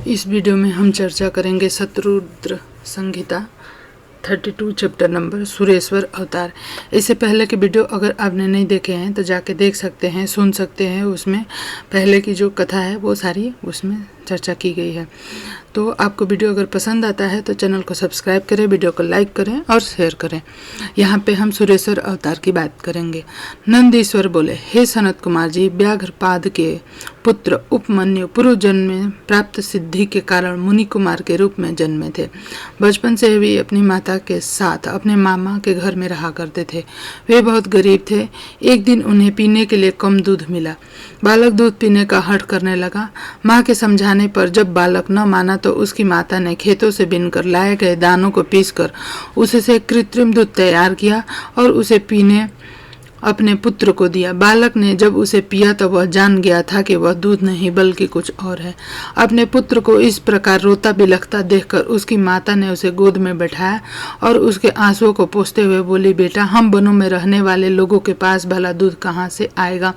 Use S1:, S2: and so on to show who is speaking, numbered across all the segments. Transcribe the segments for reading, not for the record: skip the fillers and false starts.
S1: इस वीडियो में हम चर्चा करेंगे शतरुद्र संहिता 32 चैप्टर नंबर सुरेश्वर अवतार। इससे पहले के वीडियो अगर आपने नहीं देखे हैं तो जाके देख सकते हैं, सुन सकते हैं। उसमें पहले की जो कथा है वो सारी उसमें चर्चा की गई है। तो आपको वीडियो अगर पसंद आता है तो चैनल को सब्सक्राइब करें, वीडियो को लाइक करें और शेयर करें। यहाँ पे हम सुरेश्वर अवतार की बात करेंगे। नंदीश्वर बोले, हे सनत कुमार जी, व्याघ्रपाद के पुत्र उपमन्यु पूर्व जन्म में प्राप्त सिद्धि के कारण मुनि कुमार के रूप में जन्मे थे। बचपन से वे अपनी माता के साथ अपने मामा के घर में रहा करते थे। वे बहुत गरीब थे। एक दिन उन्हें पीने के लिए कम दूध मिला। बालक दूध पीने का हठ करने लगा। माँ के समझाने पर जब बालक न माना तो उसकी माता ने खेतों से बीनकर लाए गए दानों को पीसकर उससे कृत्रिम दूध तैयार किया और उसे पीने अपने पुत्र को दिया। बालक ने जब उसे पिया तो वह जान गया था कि वह दूध नहीं बल्कि कुछ और है। अपने पुत्र को इस प्रकार रोता बिलखता देखकर उसकी माता ने उसे गोद में बैठाया और उसके आंसुओं को पोंछते हुए बोली, बेटा, हम वनों में रहने वाले लोगों के पास भला दूध कहाँ से आएगा?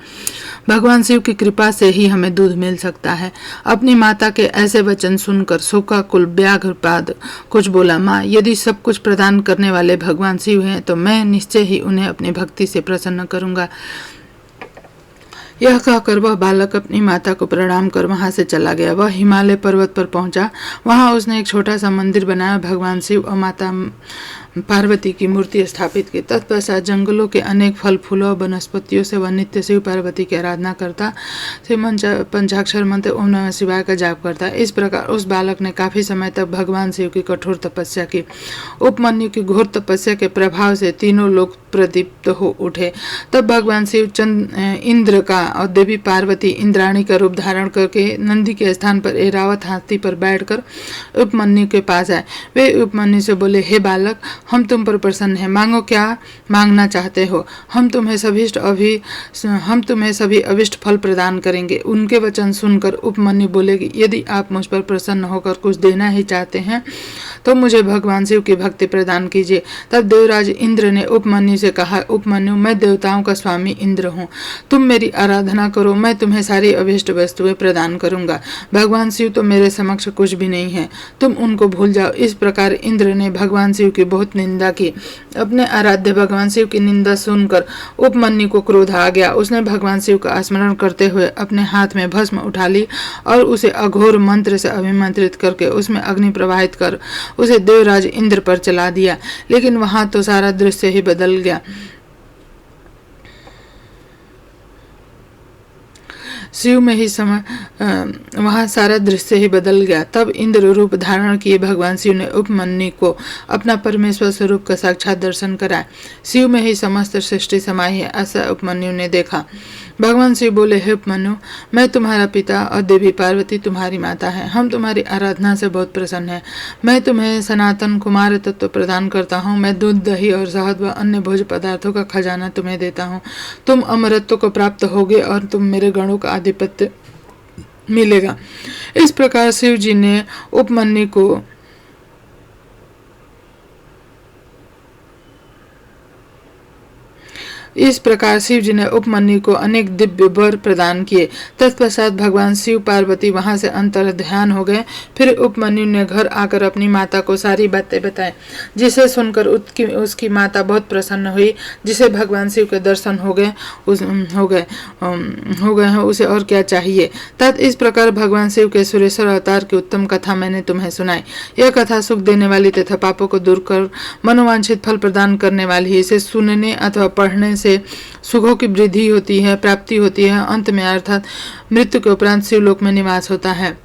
S1: भगवान शिव की कृपा से ही हमें दूध मिल सकता है। अपनी माता के ऐसे वचन सुनकर शोकाकुल व्याघ्रपाद कुछ बोला, माँ, यदि सब कुछ प्रदान करने वाले भगवान शिव हैं तो मैं निश्चय ही उन्हें अपनी भक्ति से प्रसन्न करूंगा। यह कहकर वह बालक अपनी माता को प्रणाम कर वहां से चला गया। वह हिमालय पर्वत पर पहुंचा। वहां उसने एक छोटा सा मंदिर बनाया, भगवान शिव और माता पार्वती की मूर्ति स्थापित की। तत्पश्चात जंगलों के अनेक फल फूलों और वनस्पतियों से वह नित्य शिव पार्वती की आराधना करता। पंचाक्षर मंत्र ओम नमः शिवाय का जाप करता। इस प्रकार उस बालक ने काफी समय तक भगवान शिव की कठोर तपस्या की। उपमन्यु की घोर तपस्या के प्रभाव से तीनों लोग प्रदीप्त हो उठे। तब भगवान शिव इंद्र का और देवी पार्वती इंद्राणी का रूप धारण करके नंदी के स्थान पर ऐरावत हाथी पर बैठकर उपमन्यु के पास आए। वे उपमन्यु से बोले, हे बालक, हम तुम पर प्रसन्न हैं। मांगो, क्या मांगना चाहते हो? हम तुम्हें सभी अभिष्ट फल प्रदान करेंगे। उनके वचन सुनकर उपमन्यु बोले कि यदि आप मुझ पर प्रसन्न होकर कुछ देना ही चाहते हैं तो मुझे भगवान शिव की भक्ति प्रदान कीजिए। तब देवराज इंद्र ने उपमन्यु से कहा, उपमन्यु, मैं देवताओं का स्वामी इंद्र हूँ। तुम मेरी आराधना करो, मैं तुम्हें सारी अभिष्ट वस्तुएं प्रदान करूंगा। भगवान शिव तो मेरे समक्ष कुछ भी नहीं है, तुम उनको भूल जाओ। इस प्रकार इंद्र ने भगवान शिव की बहुत निंदा की। अपने आराध्य भगवान शिव की निंदा सुनकर उपमन्यु को क्रोध आ गया। उसने भगवान शिव का स्मरण करते हुए अपने हाथ में भस्म उठा ली और उसे अघोर मंत्र से अभिमंत्रित करके उसमें अग्नि प्रवाहित कर उसे देवराज इंद्र पर चला दिया। लेकिन वहां तो सारा दृश्य ही बदल गया। शिव में ही वहां सारा दृश्य ही बदल गया। तब इंद्र रूप धारण किए भगवान शिव ने उपमन्यु को अपना परमेश्वर स्वरूप का साक्षात दर्शन कराया। शिव में ही समस्त सृष्टि समाई है, ऐसा उपमन्यु ने देखा। भगवान शिव बोले, हे उपमन्यु, मैं तुम्हारा पिता और देवी पार्वती तुम्हारी माता है। हम तुम्हारी आराधना से बहुत प्रसन्न हैं। मैं तुम्हें सनातन कुमार तत्व प्रदान करता हूँ। मैं दूध, दही और शहद व अन्य भोज्य पदार्थों का खजाना तुम्हें देता हूँ। तुम अमरत्व को प्राप्त होगे और तुम मेरे गणों का आधिपत्य मिलेगा। इस प्रकार शिव जी ने उपमन्यु को अनेक दिव्य वर प्रदान किए। तत्पश्चात भगवान शिव पार्वती वहां से अंतर ध्यान हो गए। फिर उपमन्यु ने घर आकर अपनी माता को सारी बातें बताई, जिसे सुनकर उसकी माता बहुत प्रसन्न हुई। जिसे भगवान शिव के दर्शन हो गए हैं, उसे और क्या चाहिए। तत् इस प्रकार भगवान शिव के सुरेश्वर अवतार की उत्तम कथा मैंने तुम्हें सुनाई। यह कथा सुख देने वाली तथा पापों को दूर कर मनोवांछित फल प्रदान करने वाली है। इसे सुनने अथवा पढ़ने से सुखों की वृद्धि होती है, प्राप्ति होती है। अंत में अर्थात मृत्यु के उपरांत शिवलोक में निवास होता है।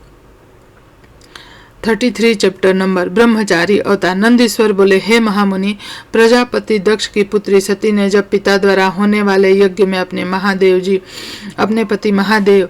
S1: 33 चैप्टर नंबर ब्रह्मचारी अवतार। नंदीश्वर बोले, हे महामुनि, प्रजापति दक्ष की पुत्री सती ने जब पिता द्वारा होने वाले यज्ञ में अपने पति महादेव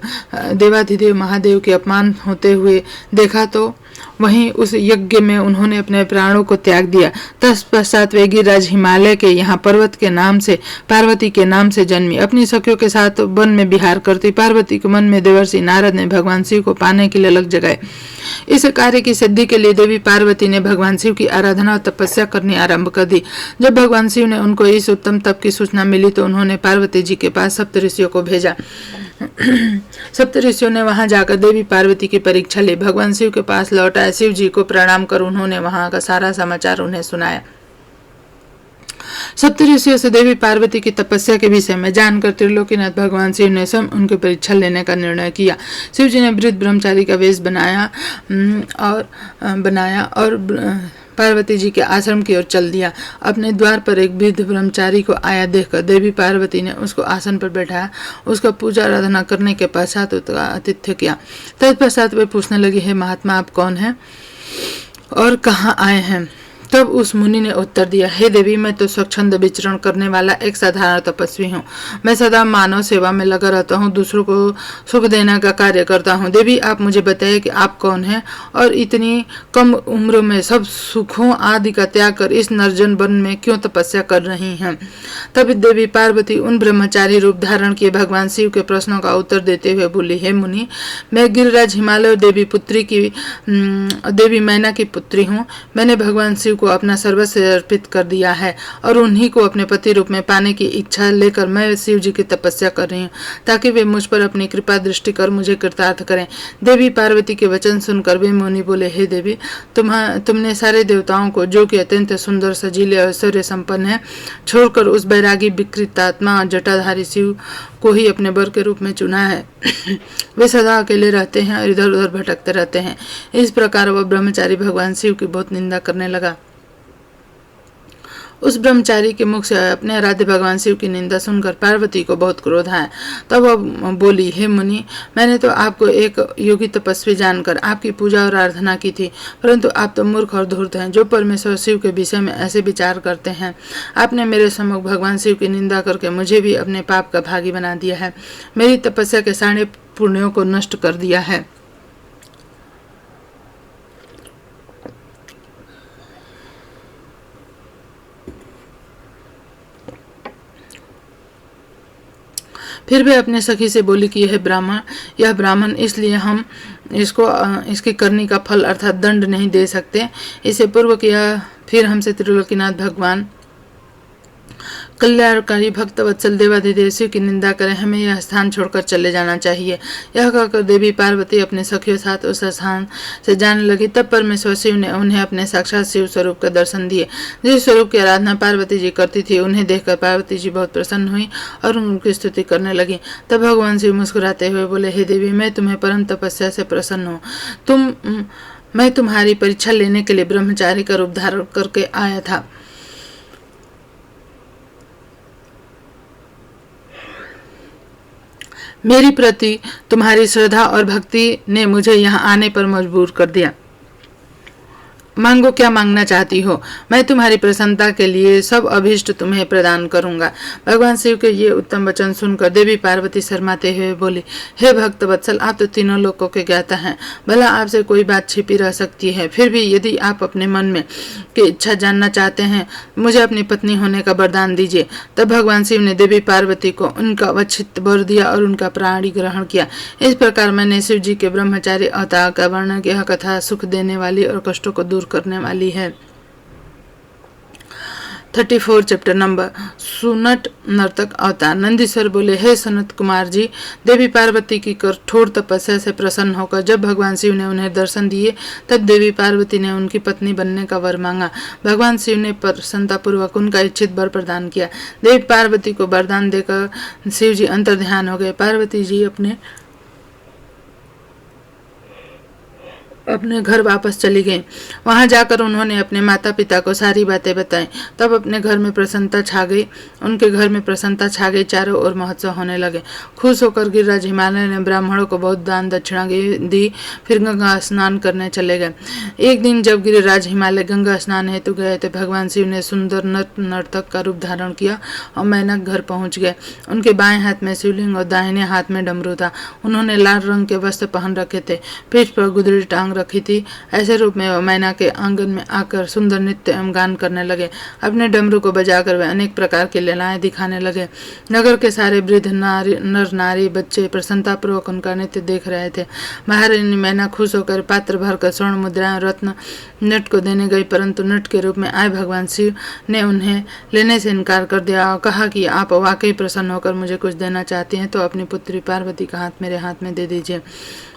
S1: देवाधिदेव महादेव के अपमान होते हुए देखा तो वहीं उस यज्ञ में उन्होंने अपने प्राणों को त्याग दिया। तत्पश्चात वे गिरिराज हिमालय के यहाँ पर्वत के नाम से पार्वती के नाम से जन्मी। अपनी सखियों के साथ वन में विहार करती पार्वती के मन में देवर्षि नारद ने भगवान शिव को पाने के लिए लग जगाए। इस कार्य की सिद्धि के लिए देवी पार्वती ने भगवान शिव की आराधना और तपस्या करनी आरंभ कर दी। जब भगवान शिव ने उनको इस उत्तम तप की सूचना मिली तो उन्होंने पार्वती जी के पास सप्त ऋषियों को भेजा। सप्तऋषियों ने वहां जाकर देवी पार्वती की परीक्षा ली। भगवान शिव के पास लौट आए। शिव जी को प्रणाम कर उन्होंने वहां का सारा समाचार उन्हें सुनाया। सप्तऋषियों से देवी पार्वती की तपस्या के विषय में जानकर त्रिलोकीनाथ भगवान शिव ने स्वयं उनकी परीक्षा लेने का निर्णय किया। शिव जी ने वृद्ध ब्रह्मचारी का वेश बनाया और पार्वती जी के आश्रम की ओर चल दिया। अपने द्वार पर एक वृद्ध ब्रह्मचारी को आया देखकर देवी पार्वती ने उसको आसन पर बैठाया। उसका पूजा आराधना करने के पश्चात उसका आतिथ्य किया। तत्पश्चात वे पूछने लगी, हे महात्मा, आप कौन हैं और कहाँ आए हैं? तब उस मुनि ने उत्तर दिया, हे देवी, मैं तो स्वच्छंद विचरण करने वाला एक साधारण तपस्वी हूँ। मैं सदा मानव सेवा में लगा रहता हूँ, दूसरों को सुख देने का कार्य करता हूँ। देवी, आप मुझे बताइए कि आप कौन हैं और इतनी कम उम्र में सब सुखों आदि का त्याग कर इस निर्जन वन में क्यों तपस्या कर रही हैं? तब देवी पार्वती उन ब्रह्मचारी रूप धारण किए भगवान शिव के प्रश्नों का उत्तर देते हुए बोली, हे मुनि, मैं गिरिराज हिमालय देवी मैना की पुत्री हूँ। मैंने भगवान शिव को अपना सर्वस्व अर्पित कर दिया है और उन्हीं को अपने पति रूप में पाने की इच्छा लेकर मैं शिव जी की तपस्या कर रही हूँ, ताकि वे मुझ पर अपनी कृपा दृष्टि कर मुझे कृतार्थ करें। देवी पार्वती के वचन सुनकर वे मुनि बोले, हे देवी, तुमने सारे देवताओं को, जो कि अत्यंत सुंदर, सजीले और ऐश्वर्य संपन्न है, छोड़कर उस बैरागी विकृतात्मा और जटाधारी शिव को ही अपने वर के रूप में चुना है। वे सदा अकेले रहते हैं और इधर उधर भटकते रहते हैं। इस प्रकार वह ब्रह्मचारी भगवान शिव की बहुत निंदा करने लगा। उस ब्रह्मचारी के मुख से अपने आराध्य भगवान शिव की निंदा सुनकर पार्वती को बहुत क्रोध आया। तब वह बोली, हे मुनि, मैंने तो आपको एक योगी तपस्वी जानकर आपकी पूजा और आराधना की थी, परंतु आप तो मूर्ख और धूर्त हैं, जो परमेश्वर शिव के विषय में ऐसे विचार करते हैं। आपने मेरे सम्मुख भगवान शिव की निंदा करके मुझे भी अपने पाप का भागी बना दिया है, मेरी तपस्या के सारे पुण्यों को नष्ट कर दिया है। फिर वे अपने सखी से बोली कि यह ब्राह्मण इसलिए हम इसकी करनी का फल अर्थात दंड नहीं दे सकते। इससे पूर्व किया फिर हमसे त्रिलोकीनाथ भगवान कल्याणकारी भक्त वत्सल देवाधिदेव शिव की निंदा करें, हमें यह स्थान छोड़कर चले जाना चाहिए। यह कहकर देवी पार्वती अपने सखियों साथ उस स्थान से जाने लगी। तब परमेश्वर शिव ने उन्हें अपने साक्षात शिव स्वरूप का दर्शन दिए। जिस स्वरूप की आराधना पार्वती जी करती थी, उन्हें देखकर पार्वती जी बहुत प्रसन्न हुई और उनकी स्तुति करने लगी। तब भगवान शिव मुस्कुराते हुए बोले, हे देवी, मैं तुम्हें परम तपस्या से प्रसन्न हूँ। मैं तुम्हारी परीक्षा लेने के लिए ब्रह्मचारी का रूप धारण करके आया था। मेरी प्रति तुम्हारी श्रद्धा और भक्ति ने मुझे यहाँ आने पर मजबूर कर दिया। मांगो, क्या मांगना चाहती हो? मैं तुम्हारी प्रसन्नता के लिए सब अभीष्ट तुम्हें प्रदान करूंगा। भगवान शिव के ये उत्तम वचन सुनकर देवी पार्वती शर्माते हुए बोली, हे भक्त वत्सल, आप तो तीनों लोकों के ज्ञाता हैं, भला आपसे कोई बात छिपी रह सकती है? फिर भी यदि आप अपने मन में की इच्छा जानना चाहते हैं, मुझे अपनी पत्नी होने का वरदान दीजिए। तब भगवान शिव ने देवी पार्वती को उनका वच्छित वर दिया और उनका प्राणी ग्रहण किया। इस प्रकार मैंने शिव जी के ब्रह्मचारी अवतार का वर्णन किया। कथा सुख देने वाली और कष्टों को दूर करने वाली है। 34 चैप्टर नंबर सुनट नर्तक अवतार। नंदीश्वर बोले, हे सनत कुमार जी, देवी पार्वती की कठोर तपस्या से प्रसन्न होकर जब भगवान शिव ने उन्हें दर्शन दिए, तब देवी पार्वती ने उनकी पत्नी बनने का वर मांगा। भगवान शिव ने प्रसन्नता पूर्वक उनका इच्छित वर प्रदान किया। देवी पार्वती को वरदान देकर शिव जी अंतर्ध्यान हो गए। पार्वती जी अपने घर वापस चली गई। वहां जाकर उन्होंने अपने माता पिता को सारी बातें बताई। तब अपने घर में प्रसन्नता छा गई। उनके घर में प्रसन्नता छा गई। चारों ओर महोत्सव होने लगे। खुश होकर गिरिराज हिमालय ने ब्राह्मणों को बहुत दान दक्षिणा दी। फिर गंगा स्नान करने चले गए। एक दिन जब गिरिराज हिमालय गंगा स्नान हेतु गए थे, भगवान शिव ने सुंदर नर्तक का रूप धारण किया और मैनक घर पहुंच गए। उनके बाएं हाथ में शिवलिंग और दाहिने हाथ में डमरू था। उन्होंने लाल रंग के वस्त्र पहन रखे थे। पीठ पर गुदड़ी टांग मांग रखी थी। ऐसे रूप में वह मैना के आंगन में आकर सुंदर नृत्य एवं गान करने लगे। अपने डमरू को बजाकर वे अनेक प्रकार की लीलाएं दिखाने लगे। नगर के सारे वृद्ध नर नारी बच्चे प्रसन्नतापूर्वक उनका नृत्य देख रहे थे। महारानी मैना खुश होकर पात्र भरकर स्वर्ण मुद्राएं रत्न नट को देने गई, परंतु नट के रूप में आए भगवान शिव ने उन्हें लेने से इनकार कर दिया और कहा कि आप वाकई प्रसन्न होकर मुझे कुछ देना चाहती हैं तो अपनी पुत्री पार्वती का हाथ मेरे हाथ में दे दीजिए।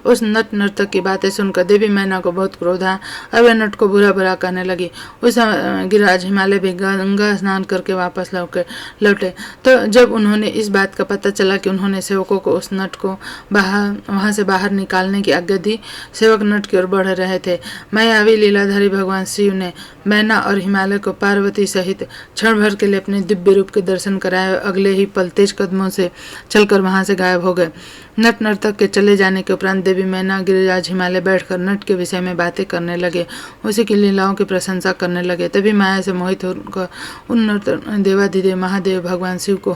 S1: उस नट नर्तक की बातें सुनकर देवी मैना को बहुत क्रोध आया और वे नट को बुरा बुरा कहने लगी। उस समय गिरिराज हिमालय भी गंगा स्नान करके वापस लौटे। तो जब उन्होंने इस बात का पता चला कि उन्होंने सेवकों को उस नट को वहां से बाहर निकालने की आज्ञा दी, सेवक नट की ओर बढ़ रहे थे। मायावी लीलाधारी भगवान शिव ने मैना और हिमालय को पार्वती सहित क्षण भर के लिए अपने दिव्य रूप के दर्शन कराए। अगले ही पल तेज कदमों से चलकर वहां से गायब हो गए। नट नर्तक के चले जाने के उपरांत देवी मैना गिरिराज हिमालय बैठकर नट के विषय में बातें करने लगे, उसी की लीलाओं की प्रशंसा करने लगे। तभी माया से मोहित होकर उन देवाधिदेव महादेव भगवान शिव को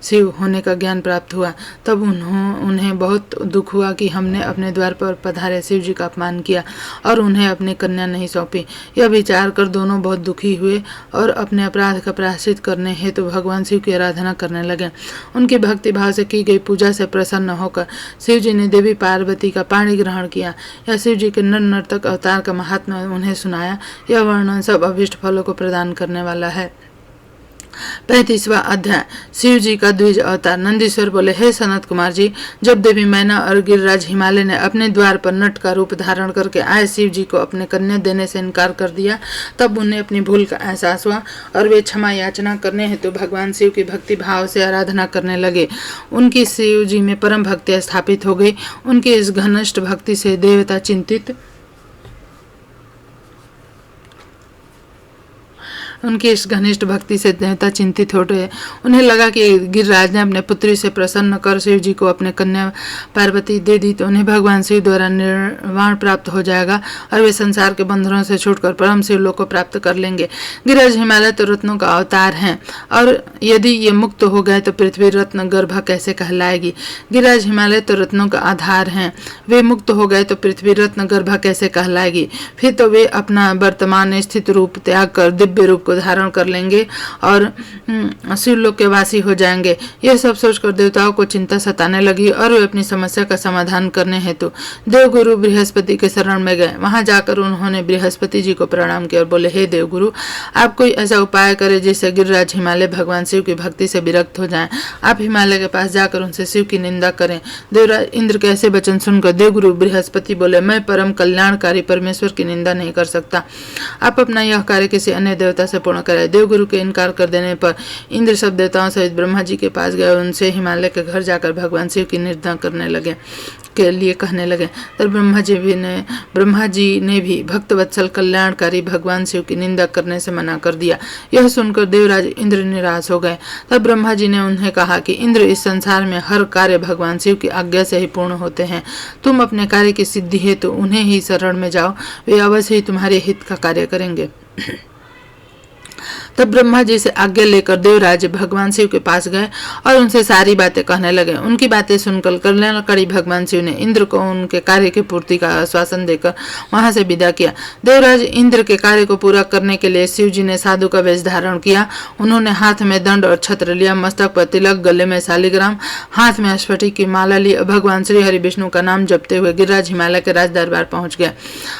S1: शिव होने का ज्ञान प्राप्त हुआ। तब उन्हें बहुत दुख हुआ कि हमने अपने द्वार पर पधारे शिव जी का अपमान किया और उन्हें अपनी कन्या नहीं सौंपी। यह विचार कर दोनों बहुत दुखी हुए और अपने अपराध का प्रायश्चित करने हेतु भगवान शिव की आराधना करने लगे। उनकी भक्ति भाव से की गई पूजा से प्रसन्न होकर शिव जी ने देवी पार्वती का पाणी ग्रहण किया। यह शिव जी के नर नर्तक अवतार का महात्मा उन्हें सुनाया। यह वर्णन सब अभीष्ट फलों को प्रदान करने वाला है। 35वां अध्याय शिव जी का द्विज अवतार। नंदीश्वर बोले, हे सनत कुमार जी, जब देवी मैना और गिरिराज हिमालय ने अपने द्वार पर नट का रूप धारण करके आए शिव जी को अपने कन्या देने से इनकार कर दिया, तब उन्हें अपनी भूल का एहसास हुआ और वे क्षमा याचना करने हेतु भगवान शिव की भक्ति भाव से आराधना करने लगे। उनकी शिव जी में परम भक्ति स्थापित हो गई। उनकी इस घनिष्ठ भक्ति से देवता चिंतित उनकी इस घनिष्ठ भक्ति से देवता चिंतित हो गए। उन्हें लगा कि गिरिराज ने अपने पुत्री से प्रसन्न कर शिव जी को अपने कन्या पार्वती दे दी तो उन्हें भगवान शिव द्वारा निर्वाण प्राप्त हो जाएगा और वे संसार के बंधनों से छूटकर परम शिव लोक को प्राप्त कर लेंगे। गिरिराज हिमालय तो रत्नों का अवतार हैं और यदि ये मुक्त हो गए तो पृथ्वी रत्न गर्भा कैसे कहलाएगी। गिरिराज हिमालय तो रत्नों का आधार हैं, वे मुक्त हो गए तो पृथ्वी रत्न गर्भा कैसे कहलाएगी। फिर तो वे अपना वर्तमान स्थित रूप त्याग कर दिव्य रूप धारण कर लेंगे और शिवलोक के वासी हो जाएंगे। यह सब सोचकर देवताओं को चिंता सताने लगी और वे अपनी समस्या का समाधान करने हेतु देवगुरु बृहस्पति के शरण में गए। वहां जाकर उन्होंने बृहस्पति जी को प्रणाम किया और बोले, हे देवगुरु, आप कोई ऐसा उपाय करें जिससे गिरिराज हिमालय भगवान शिव की भक्ति से विरक्त हो जाएं। आप हिमालय के पास जाकर उनसे शिव की निंदा करें। देवराज इंद्र के ऐसे वचन सुनकर देवगुरु बृहस्पति बोले, मैं परम कल्याणकारी परमेश्वर की निंदा नहीं कर सकता। आप अपना यह कार्य किसी अन्य देवता से पूर्ण करे। देवगुरु के इनकार कर देने पर इंद्र सब देवताओं सहित ब्रह्मा जी के पास गए और उनसे हिमालय के घर जाकर भगवान शिव की निंदा करने लगे के लिए कहने लगे। तब ब्रह्मा जी ने भी भक्त वत्सल कल्याणकारी भगवान शिव की निंदा करने से मना कर दिया। यह सुनकर देवराज इंद्र निराश हो गए। तब ब्रह्मा जी ने उन्हें कहा कि इंद्र, इस संसार में हर कार्य भगवान शिव की आज्ञा से ही पूर्ण होते हैं। तुम अपने कार्य की सिद्धि हेतु उन्हें ही शरण में जाओ, वे अवश्य ही तुम्हारे हित का कार्य करेंगे। तब ब्रह्मा जी से आज्ञा लेकर देवराज भगवान शिव के पास गए और उनसे सारी बातें कहने लगे। उनकी बातें सुनकर कल्याणकारी भगवान शिव ने इंद्र को उनके कार्य की पूर्ति का आश्वासन देकर वहां से विदा किया। देवराज इंद्र के कार्य को पूरा करने के लिए शिव जी ने साधु का वेश धारण किया। उन्होंने हाथ में दंड और छत्र लिया, मस्तक पर तिलक, गले में शालिग्राम, हाथ में स्फटिक की माला ली। भगवान श्री हरि विष्णु का नाम जपते हुए गिरिराज हिमालय के राज दरबार पहुंच गए।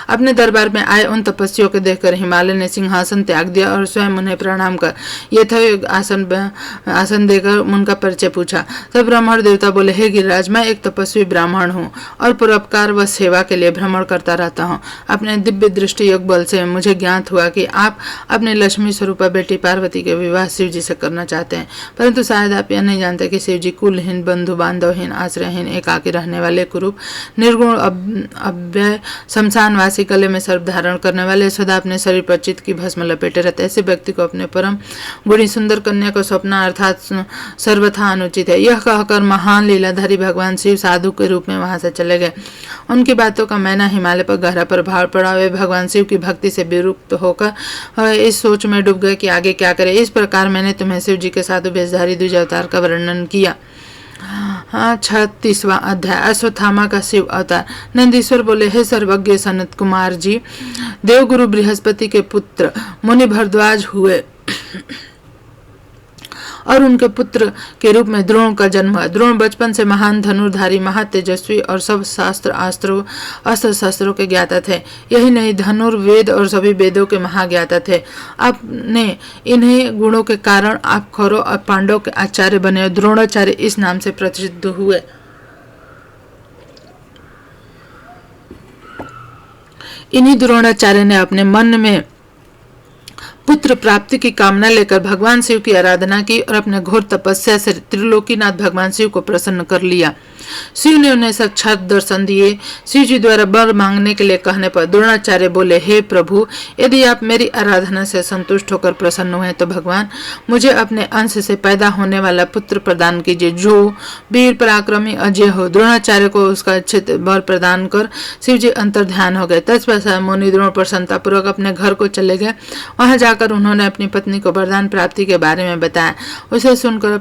S1: अपने दरबार में आए उन तपस्वियों को देखकर हिमालय ने सिंहासन त्याग दिया और स्वयं उन्हें प्रणाम कर यथायोग्य आसन देकर उनका परिचय पूछा। तब ब्राह्मण देवता बोले, हे गिरिराज, मैं एक तपस्वी ब्राह्मण हूँ और परोपकार व सेवा के लिए भ्रमण करता रहता हूँ। अपने दिव्य दृष्टि योग बल से मुझे ज्ञात हुआ कि आप अपने लक्ष्मी स्वरूपा बेटी पार्वती के विवाह शिव जी से करना चाहते हैं, परंतु शायद आप यह नहीं जानते कि शिव जी कुलहीन, बंधु बांधवहीन, आश्रयहीन, एकाकी रहने वाले, कुरूप, निर्गुण, अव्यय, शमशानवासी, गले में सर्प धारण करने वाले, सदा अपने शरीर पर चित्त की भस्म लपेटे रहते। ऐसे व्यक्ति को अपने परम गुणी सुंदर कन्या को सपना अर्थात सर्वथा अनुचित है। यह कहकर महान लीलाधारी भगवान शिव साधु के रूप में वहां से चले गए। उनकी बातों का मैना हिमालय पर गहरा प्रभाव पड़ा। वे भगवान शिव की भक्ति से विरुक्त होकर इस सोच में डूब गए कि आगे क्या करे। इस प्रकार मैंने तुम्हें शिव जी के साधु वेशधारी द्विज अवतार का वर्णन किया। हाँ, 36वां अध्याय अश्वत्थामा का शिव अवतार। नंदीश्वर बोले, हे सर्वज्ञ सनत कुमार जी, देवगुरु बृहस्पति के पुत्र मुनि भरद्वाज हुए और उनके पुत्र के रूप में द्रोण का जन्म हुआ। द्रोण बचपन से महान धनुर्धारी, महातेजस्वी और सब अस्त्र शस्त्रों के ज्ञाता थे। यही नहीं, धनुर्वेद और सभी वेदों के महाज्ञाता थे। आपने इन्हीं गुणों के कारण आप कौरव और पांडव के आचार्य बने और द्रोणाचार्य इस नाम से प्रसिद्ध हुए। इन्हीं द्रोणाचार्य ने अपने मन में पुत्र प्राप्ति की कामना लेकर भगवान शिव की आराधना की और अपने घोर तपस्या से त्रिलोकीनाथ भगवान शिव को प्रसन्न कर लिया। शिव ने उन्हें साक्षात दर्शन दिए। शिव जी द्वारा वर मांगने के लिए कहने पर द्रोणाचार्य बोले, हे प्रभु, यदि आप मेरी आराधना से संतुष्ट होकर प्रसन्न हुए तो भगवान मुझे अपने अंश से पैदा होने वाला पुत्र प्रदान कीजिए जो वीर पराक्रमी अजय हो। द्रोणाचार्य को उसका इच्छित वर प्रदान कर शिव जी अंतर ध्यान हो गए। तत्पश्चात मुनि द्रोण प्रसन्नता पूर्वक अपने घर को चले गए। वहां जाकर उन्होंने अपनी पत्नी को वरदान प्राप्ति के बारे में बताया। उसे सुनकर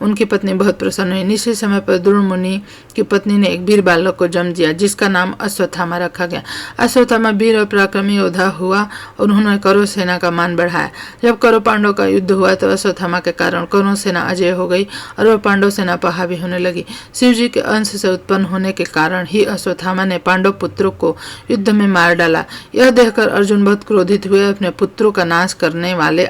S1: उनकी पत्नी बहुत प्रसन्न हुई। निश्चित समय पर द्रोण मुनि की पत्नी ने एक वीर बालक को जन्म दिया जिसका नाम अश्वत्थामा रखा गया। अश्वत्थामा वीर और पराक्रमी योद्धा हुआ और उन्होंने कौरव सेना का मान बढ़ाया। जब कौरव पांडव का युद्ध हुआ तो अश्वत्थामा के कारण कौरव सेना अजय हो गई और वह पांडव सेना पर हावी होने लगी। शिव जी के अंश से उत्पन्न होने के कारण ही अश्वत्थामा ने पांडव पुत्रों को युद्ध में मार डाला। यह देखकर अर्जुन बहुत क्रोधित हुए, अपने पुत्रों का नाश करने वाले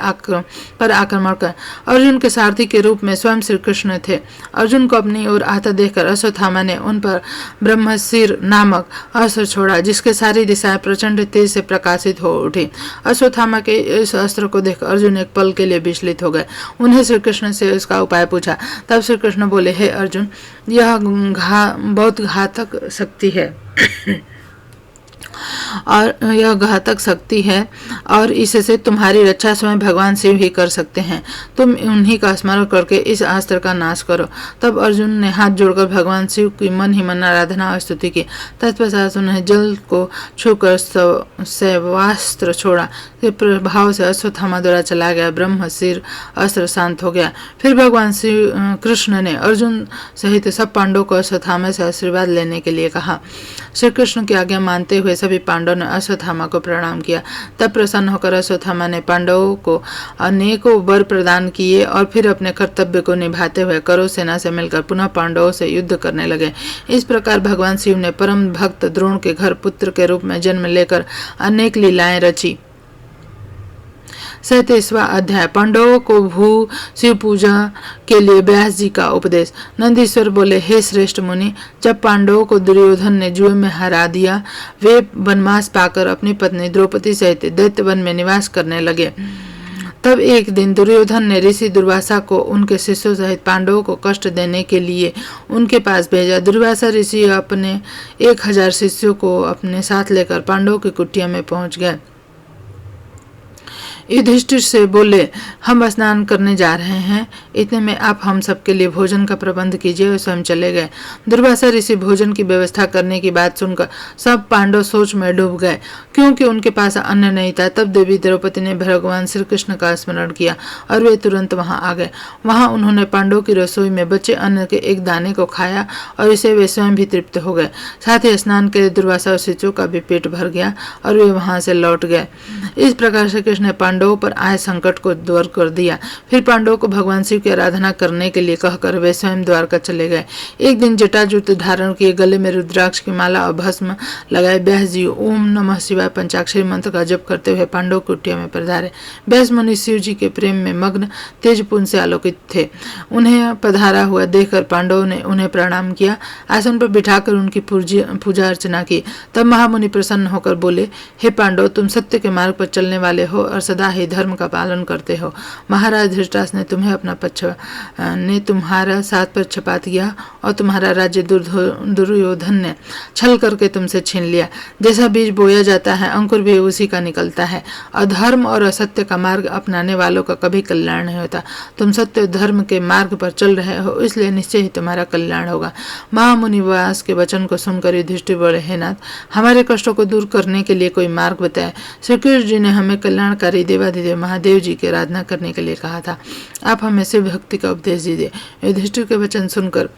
S1: पर आक्रमण कर अर्जुन के सारथी के रूप में स्वयं श्री कृष्ण थे। अर्जुन को अपनी ओर आता देखकर अश्वत्थामा ने उन पर ब्रह्मशिर नामक अस्त्र छोड़ा जिसके सारी दिशाएं प्रचंड तेज से प्रकाशित हो उठी। अश्वत्थामा के इस अस्त्र को देख अर्जुन एक पल के लिए विचलित हो गए। उन्हें श्री कृष्ण से इसका उपाय पूछा। तब श्री कृष्ण बोले, हे अर्जुन, यह बहुत घातक शक्ति है और यह घातक शक्ति है और इससे तुम्हारी रक्षा स्वयं भगवान शिव ही कर सकते हैं। तुम उन्हीं का स्मरण करके इस अस्त्र का नाश करो। तब अर्जुन ने हाथ जोड़कर भगवान शिव की मन ही मन आराधना और स्तुति की। तत्पश्चात उन्हें जल को छूकर शैवास्त्र छोड़ा। के प्रभाव से अश्वत्थामा द्वारा चला गया ब्रह्मशिर अस्त्र शांत हो गया। फिर भगवान श्री कृष्ण ने अर्जुन सहित सब पांडवों को अश्वत्थामा से आशीर्वाद लेने के लिए कहा। श्री कृष्ण की आज्ञा मानते हुए सभी पांडवों ने अश्वत्थामा को प्रणाम किया। तब प्रसन्न होकर अश्वत्थामा ने पांडवों को अनेकों वर प्रदान किए और फिर अपने कर्तव्य को निभाते हुए कौरव सेना से मिलकर पुनः पांडवों से युद्ध करने लगे। इस प्रकार भगवान शिव ने परम भक्त द्रोण के घर पुत्र के रूप में जन्म लेकर अनेक लीलाएं रची। 37वां अध्याय पांडवों को भू शिव पूजा के लिए व्यास जी का उपदेश। नंदीश्वर बोले, हे श्रेष्ठ मुनि, जब पांडवों को दुर्योधन ने जुए में हरा दिया, वे वनवास पाकर अपनी पत्नी द्रौपदी सहित दैत्य वन में निवास करने लगे। तब एक दिन दुर्योधन ने ऋषि दुर्वासा को उनके शिष्यों सहित पांडवों को कष्ट देने के लिए उनके पास भेजा। दुर्वासा ऋषि अपने 1000 शिष्यों को अपने साथ लेकर पांडवों की कुटिया में पहुंच गए। युधिष्ठिर से बोले, हम स्नान करने जा रहे हैं, इतने में आप हम सबके लिए भोजन का प्रबंध कीजिए। और स्वयं चले गए। दुर्वासा ऋषि भोजन की व्यवस्था करने की बात सुनकर सब पांडव सोच में डूब गए, क्योंकि उनके पास अन्न नहीं था। तब देवी द्रौपदी ने भगवान श्री कृष्ण का स्मरण किया और वे तुरंत वहां आ गए। वहां उन्होंने पांडवों की रसोई में बचे अन्न के एक दाने को खाया और इसे वे स्वयं भी तृप्त हो गए। साथ ही स्नान के दुर्वासा और शिष्यों का भी पेट भर गया और वे वहां से लौट गए। इस प्रकार श्री कृष्ण ने पांडवों पर आए संकट को दूर कर दिया। फिर पांडवों को भगवान शिव की आराधना करने के लिए कहकर वे स्वयं द्वारका चले गए। एक दिन जटाजूट धारण किए, गले में रुद्राक्ष की माला और भस्म लगाए व्यास जी ओम नमः शिवाय पंचाक्षरी मंत्र का जप करते हुए पांडव कुटिया में पधारे। व्यास मुनि शिव जी के प्रेम में मग्न तेजपुंज से आलोकित थे। उन्हें पधारा हुआ देखकर पांडवों ने उन्हें प्रणाम किया, आसन पर बिठाकर उनकी पूजा अर्चना की। तब महामुनि प्रसन्न होकर बोले, हे पांडव, तुम सत्य के मार्ग पर चलने वाले हो और सदा ही धर्म का पालन करते हो। महाराज धृतराष्ट्र ने तुम्हें तुम्हारा साथ पक्षपात किया और तुम्हारा राज्य दुर्योधन ने छल करके तुमसे छीन लिया। जैसा बीज बोया जाता है, अंकुर भी उसी का निकलता है। अधर्म और असत्य का मार्ग अपनाने वालों का कभी कल्याण नहीं होता। तुम सत्य धर्म के मार्ग पर चल रहे हो, इसलिए निश्चय ही तुम्हारा कल्याण होगा। महामुनि व्यास के वचन को सुनकर युधिष्ठिर बोले, हे नाथ, हमारे कष्टों को दूर करने के लिए कोई मार्ग बताए। श्री कृष्ण जी ने हमें कल्याणकारी देवाधिदेव महादेव जी की आराधना करने के लिए कहा था। आप हमें शिव भक्ति का उपदेश दीजिए। युधिष्ठिर के वचन सुनकर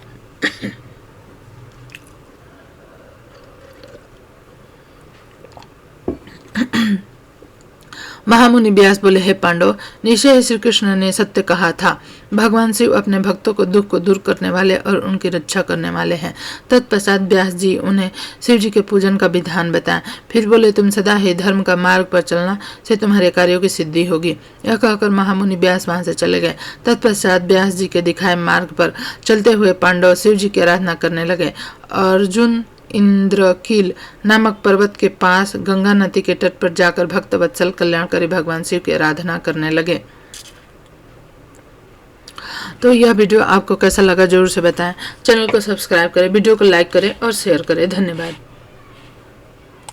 S1: महामुनि व्यास बोले, हे पांडव, निश्चय ही श्री कृष्ण ने सत्य कहा था। भगवान शिव अपने भक्तों को दुख को दूर करने वाले और उनकी रक्षा करने वाले हैं। तत्पश्चात व्यास जी उन्हें शिव जी के पूजन का विधान बताया। फिर बोले, तुम सदा ही धर्म का मार्ग पर चलना से तुम्हारे कार्यों की सिद्धि होगी। यह कहकर महामुनि व्यास वहां से चले गए। तत्पश्चात व्यास जी के दिखाए मार्ग पर चलते हुए पांडव शिव जी की आराधना करने लगे। अर्जुन इंद्रकील नामक पर्वत के पास गंगा नदी के तट पर जाकर भक्त वत्सल कल्याणकारी भगवान शिव की आराधना करने लगे। तो यह वीडियो आपको कैसा लगा जरूर से बताएं। चैनल को सब्सक्राइब करें, वीडियो को लाइक करें और शेयर करें। धन्यवाद।